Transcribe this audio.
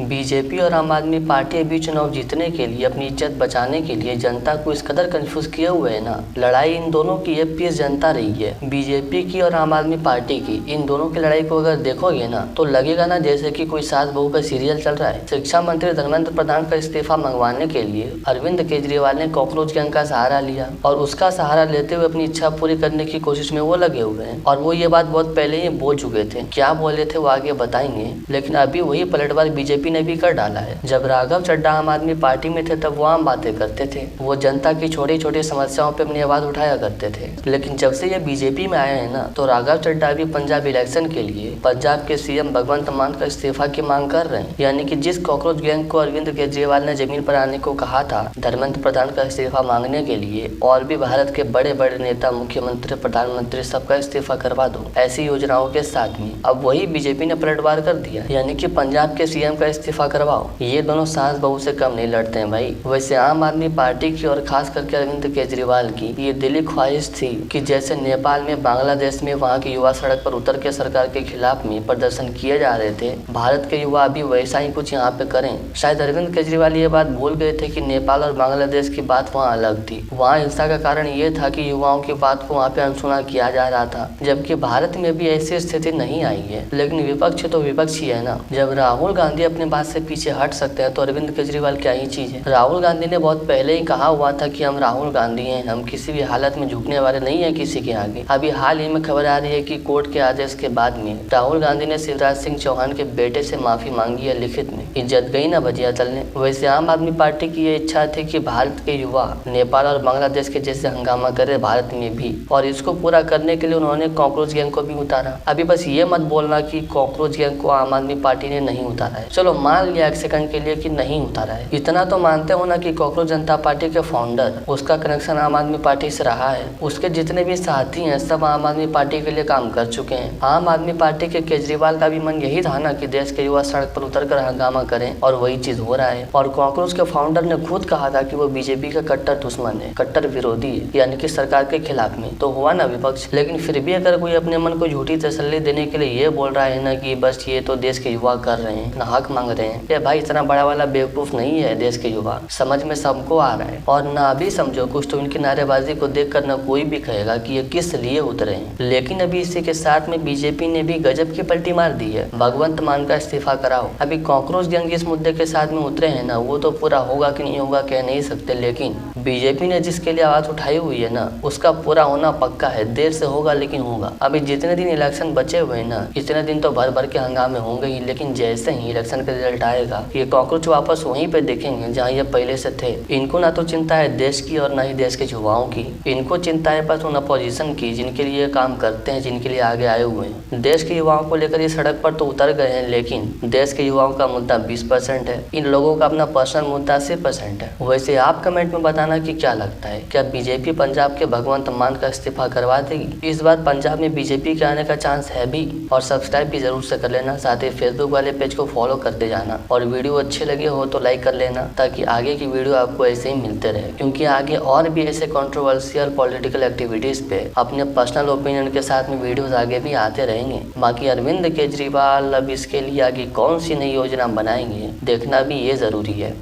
BJP और आम आदमी पार्टी अभी चुनाव जीतने के लिए, अपनी इज्जत बचाने के लिए जनता को इस कदर कंफ्यूज किए हुए है ना। लड़ाई इन दोनों की पीस जनता रही है, बीजेपी की और आम आदमी पार्टी की। इन दोनों की लड़ाई को अगर देखोगे ना तो लगेगा ना जैसे कि कोई सास बहू का सीरियल चल रहा है। शिक्षा मंत्री धर्मेंद्र प्रधान का इस्तीफा मंगवाने के लिए अरविंद केजरीवाल ने कॉकरोच गैंग का सहारा लिया और उसका सहारा लेते हुए अपनी इच्छा पूरी करने की कोशिश में वो लगे हुए हैं। और वो ये बात बहुत पहले ही बोल चुके थे। क्या बोले थे वो आगे बताएंगे, लेकिन अभी वही पलटवार बीजेपी ने भी कर डाला है। जब राघव चड्ढा आम आदमी पार्टी में थे तब वो आम बातें करते थे, वो जनता की छोटी छोटी समस्याओं पे अपनी आवाज उठाया करते थे। लेकिन जब से ये बीजेपी में आए हैं ना तो राघव चड्ढा भी पंजाब इलेक्शन के लिए पंजाब के सीएम भगवंत मान का इस्तीफा की मांग कर रहे हैं। यानी कि जिस कॉकरोच गैंग को अरविंद केजरीवाल ने जमीन पर आने को कहा था धर्मेंद्र प्रधान का इस्तीफा मांगने के लिए, और भी भारत के बड़े बड़े नेता, मुख्यमंत्री, प्रधानमंत्री सबका इस्तीफा करवा दो, ऐसी योजनाओं के साथ में अब वही बीजेपी ने पलटवार कर दिया। यानी कि पंजाब के सीएम का इस्तीफा करवाओ। ये दोनों सास बहू से कम नहीं लड़ते हैं भाई। वैसे आम आदमी पार्टी की और खास करके अरविंद केजरीवाल की ये दिली ख्वाहिश थी कि जैसे नेपाल में, बांग्लादेश में वहाँ के युवा सड़क पर उतर के सरकार के खिलाफ में प्रदर्शन किए जा रहे थे, भारत के युवा अभी वैसा ही कुछ यहाँ पे करें। शायद अरविंद केजरीवाल ये बात भूल गए थे कि नेपाल और बांग्लादेश की बात वहाँ अलग थी। वहाँ हिंसा का कारण ये था कि युवाओं की बात को वहाँ पे अनसुना किया जा रहा था, जबकि भारत में भी ऐसी स्थिति नहीं आई है। लेकिन विपक्ष तो विपक्ष ही है ना। जब राहुल गांधी अपने बात से पीछे हट सकते हैं तो अरविंद केजरीवाल क्या ही चीज है। राहुल गांधी ने बहुत पहले ही कहा हुआ था कि हम राहुल गांधी हैं, हम किसी भी हालत में झुकने वाले नहीं है किसी के आगे। अभी हाल ही में खबर आ रही है कि कोर्ट के आदेश के बाद में राहुल गांधी ने शिवराज सिंह चौहान के बेटे से माफी मांगी है लिखित में। इज्जत गई ना भजिया तलने। वैसे आम आदमी पार्टी की ये इच्छा थी कि भारत के युवा नेपाल और बांग्लादेश के जैसे हंगामा करे भारत में भी, और इसको पूरा करने के लिए उन्होंने कॉकरोच गैंग को भी उतारा। अभी बस ये मत बोलना कि कॉकरोच गैंग को आम आदमी पार्टी ने नहीं उतारा है। चलो मान लिया एक सेकंड के लिए कि नहीं उतारा है, इतना तो मानते हो ना कि कॉकरोच जनता पार्टी के फाउंडर, उसका कनेक्शन आम आदमी पार्टी से रहा है। उसके जितने भी साथी हैं सब आम आदमी पार्टी के लिए काम कर चुके हैं। आम आदमी पार्टी के केजरीवाल का भी मन यही था ना कि देश के युवा सड़क पर उतर कर हंगामा करें, और वही चीज हो रहा है। और कॉकरोच के फाउंडर ने खुद कहा था कि वो बीजेपी का कट्टर दुश्मन है, कट्टर विरोधी है, यानी कि सरकार के खिलाफ में। तो हुआ ना विपक्ष। लेकिन फिर भी अगर कोई अपने मन को झूठी तसल्ली देने के लिए ये बोल रहा है ना कि बस ये तो देश के युवा कर रहे हैं, ना हक मांग रहे हैं, ये भाई इतना बड़ा वाला बेवकूफ नहीं है देश के युवा। समझ में सबको आ रहा है। और ना भी समझो कुछ तो इनकी नारेबाजी को देखकर ना कोई भी कहेगा कि ये किस लिए उतरे हैं। लेकिन अभी इसी के साथ में बीजेपी ने भी गजब की पलटी मार दी है। भगवंत मान का इस्तीफा कराओ। अभी कॉकरोच गैंग इस मुद्दे के साथ में उतरे हैं ना, वो तो पूरा होगा कि नहीं होगा कह नहीं सकते, लेकिन बीजेपी ने जिसके लिए आवाज उठाई हुई है ना उसका पूरा होना पक्का है। देर से होगा लेकिन होगा। अभी जितने दिन इलेक्शन बचे हुए हैं ना, इतने दिन तो भर भर के हंगामे होंगे ही, लेकिन जैसे ही इलेक्शन का रिजल्ट आएगा ये कॉकरोच वापस वहीं पे देखेंगे जहाँ ये पहले से थे। इनको ना तो चिंता है देश की और ना ही देश के युवाओं की, इनको चिंता है बस उन अपोजिशन की जिनके लिए काम करते हैं, जिनके लिए आगे आए हुए हैं। देश के युवाओं को लेकर ये सड़क पर तो उतर गए हैं, लेकिन देश के युवाओं का मुद्दा 20% है, इन लोगों का अपना पर्सनल मुद्दा 10% है। वैसे आप कमेंट में बताना कि क्या लगता है, क्या बीजेपी पंजाब के भगवंत मान का इस्तीफा करवा देगी? इस बार पंजाब में बीजेपी के आने का चांस है भी। और सब्सक्राइब भी जरूर से कर लेना, साथ ही फेसबुक वाले पेज को फॉलो करते जाना, और वीडियो अच्छे लगे हो तो लाइक कर लेना ताकि आगे की वीडियो आपको ऐसे ही मिलते रहे। क्योंकि आगे और भी ऐसे कंट्रोवर्शियल पॉलिटिकल एक्टिविटीज पे अपने पर्सनल ओपिनियन के साथ में वीडियोस आगे भी आते रहेंगे। बाकी अरविंद केजरीवाल अब इसके लिए आगे कौन सी नई योजना बनाएंगे देखना भी ये जरूरी है।